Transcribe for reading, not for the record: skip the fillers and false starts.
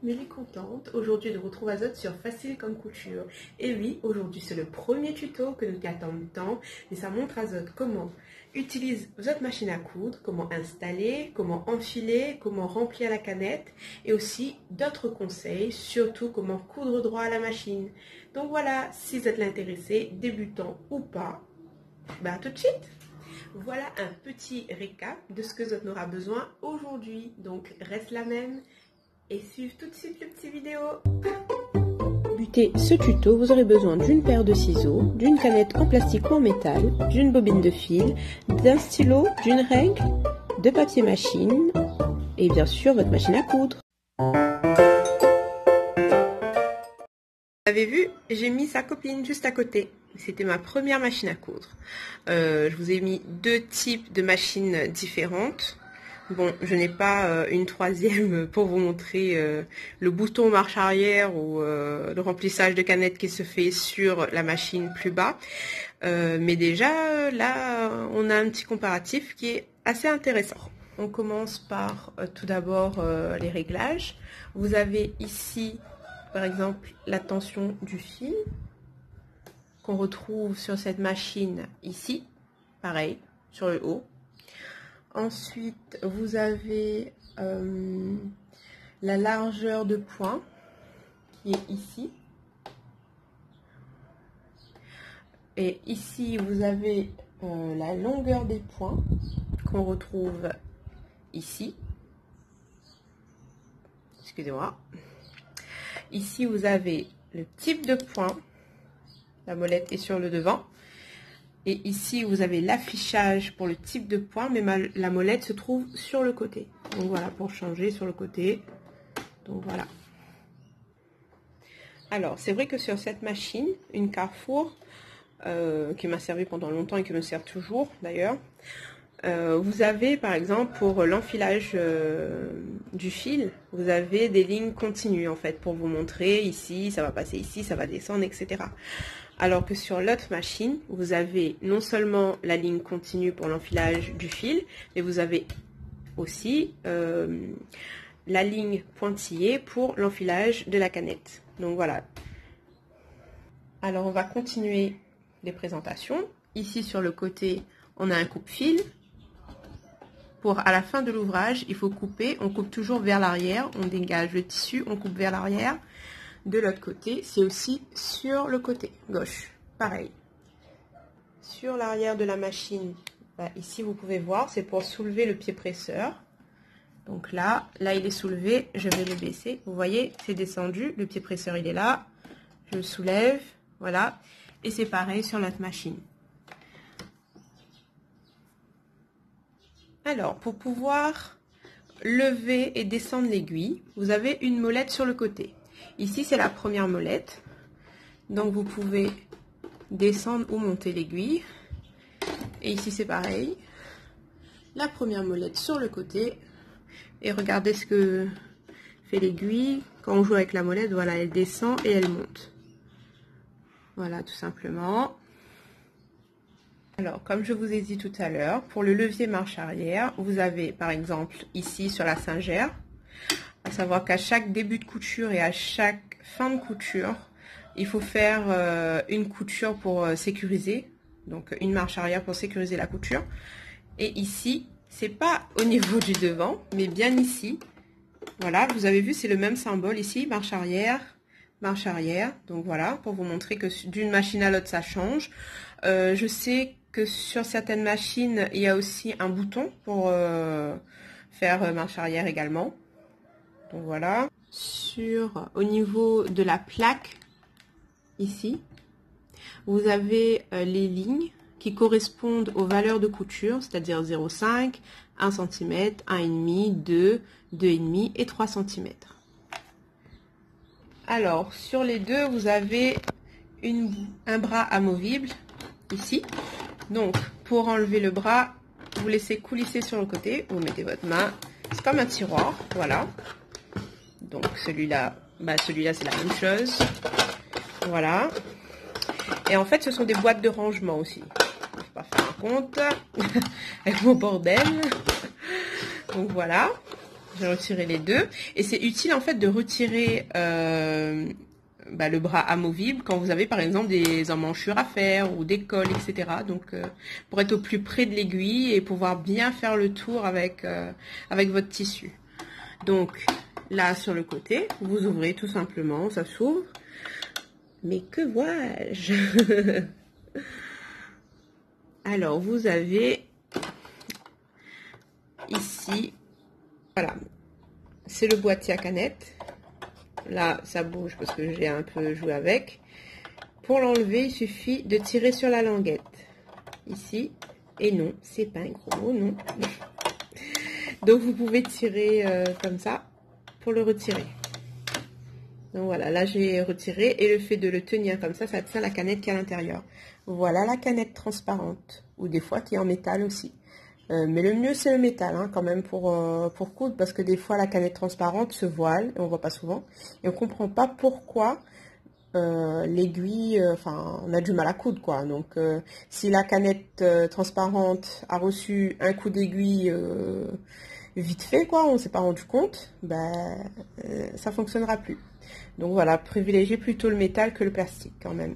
Mécontente aujourd'hui de vous retrouver à Zot sur Facile comme couture. Et oui, aujourd'hui c'est le premier tuto que nous attendons tant, et ça montre à Zot comment utiliser votre machine à coudre, comment installer, comment enfiler, comment remplir la canette, et aussi d'autres conseils, surtout comment coudre droit à la machine. Donc voilà, si vous êtes intéressé, débutant ou pas, bah tout de suite. Voilà un petit récap de ce que Zot aura besoin aujourd'hui. Donc reste la même et suivez tout de suite le petit vidéo. Pour débuter ce tuto, vous aurez besoin d'une paire de ciseaux, d'une canette en plastique ou en métal, d'une bobine de fil, d'un stylo, d'une règle, de papier machine et bien sûr votre machine à coudre. Vous avez vu, j'ai mis sa copine juste à côté. C'était ma première machine à coudre. Je vous ai mis deux types de machines différentes. Bon, je n'ai pas une troisième pour vous montrer le bouton marche arrière ou le remplissage de canette qui se fait sur la machine plus bas. Mais déjà, là, on a un petit comparatif qui est assez intéressant. On commence par tout d'abord les réglages. Vous avez ici, par exemple, la tension du fil qu'on retrouve sur cette machine ici, pareil, sur le haut. Ensuite, vous avez la largeur de point qui est ici. Et ici, vous avez la longueur des points qu'on retrouve ici. Excusez-moi. Ici, vous avez le type de point. La molette est sur le devant. Et ici, vous avez l'affichage pour le type de point, mais la molette se trouve sur le côté. Donc voilà, pour changer sur le côté. Donc voilà. Alors, c'est vrai que sur cette machine, une Carrefour, qui m'a servi pendant longtemps et qui me sert toujours d'ailleurs, vous avez par exemple pour l'enfilage du fil, vous avez des lignes continues en fait pour vous montrer ici, ça va passer ici, ça va descendre, etc. Alors que sur l'autre machine, vous avez non seulement la ligne continue pour l'enfilage du fil, mais vous avez aussi la ligne pointillée pour l'enfilage de la canette. Donc voilà. Alors on va continuer les présentations. Ici sur le côté, on a un coupe-fil. Pour à la fin de l'ouvrage, il faut couper. On coupe toujours vers l'arrière. On dégage le tissu, on coupe vers l'arrière. De l'autre côté, c'est aussi sur le côté gauche. Pareil. Sur l'arrière de la machine, bah, ici vous pouvez voir, c'est pour soulever le pied presseur. Donc là il est soulevé, je vais le baisser. Vous voyez, c'est descendu, le pied presseur il est là. Je le soulève, voilà. Et c'est pareil sur notre machine. Alors, pour pouvoir lever et descendre l'aiguille, vous avez une molette sur le côté. Ici, c'est la première molette. Donc, vous pouvez descendre ou monter l'aiguille. Et ici, c'est pareil. La première molette sur le côté. Et regardez ce que fait l'aiguille. Quand on joue avec la molette, voilà, elle descend et elle monte. Voilà, tout simplement. Alors, comme je vous ai dit tout à l'heure, pour le levier marche arrière, vous avez par exemple ici sur la cingère, à savoir qu'à chaque début de couture et à chaque fin de couture, il faut faire une couture pour sécuriser, donc une marche arrière pour sécuriser la couture. Et ici, c'est pas au niveau du devant, mais bien ici. Voilà, vous avez vu, c'est le même symbole ici, marche arrière. Donc voilà, pour vous montrer que d'une machine à l'autre, ça change. Je sais que sur certaines machines, il y a aussi un bouton pour faire marche arrière également. Donc voilà. Au niveau de la plaque, ici, vous avez les lignes qui correspondent aux valeurs de couture, c'est-à-dire 0,5, 1 cm, 1,5, 2, 2,5 et 3 cm. Alors, sur les deux, vous avez un bras amovible, ici. Donc, pour enlever le bras, vous laissez coulisser sur le côté, vous mettez votre main, c'est comme un tiroir, voilà. Donc, celui-là, c'est la même chose. Voilà. Et en fait, ce sont des boîtes de rangement aussi. Je ne vais pas faire un compte avec mon bordel. Donc, voilà. J'ai retiré les deux. Et c'est utile en fait de retirer le bras amovible quand vous avez par exemple des emmanchures à faire ou des cols, etc. Donc pour être au plus près de l'aiguille et pouvoir bien faire le tour avec votre tissu. Donc là sur le côté, vous ouvrez tout simplement, ça s'ouvre. Mais que vois-je? Alors vous avez ici, voilà, c'est le boîtier à canettes. Là, ça bouge parce que j'ai un peu joué avec. Pour l'enlever, il suffit de tirer sur la languette. Ici. Et non, c'est pas un gros mot, non. Donc, vous pouvez tirer comme ça pour le retirer. Donc, voilà, là, j'ai retiré. Et le fait de le tenir comme ça tient la canette qui est à l'intérieur. Voilà la canette transparente. Ou des fois, qui est en métal aussi. Mais le mieux c'est le métal hein, quand même pour coudre parce que des fois la canette transparente se voile et on voit pas souvent et on comprend pas pourquoi l'aiguille, on a du mal à coudre quoi. Donc si la canette transparente a reçu un coup d'aiguille vite fait quoi, on s'est pas rendu compte, ça fonctionnera plus. Donc voilà, privilégiez plutôt le métal que le plastique quand même.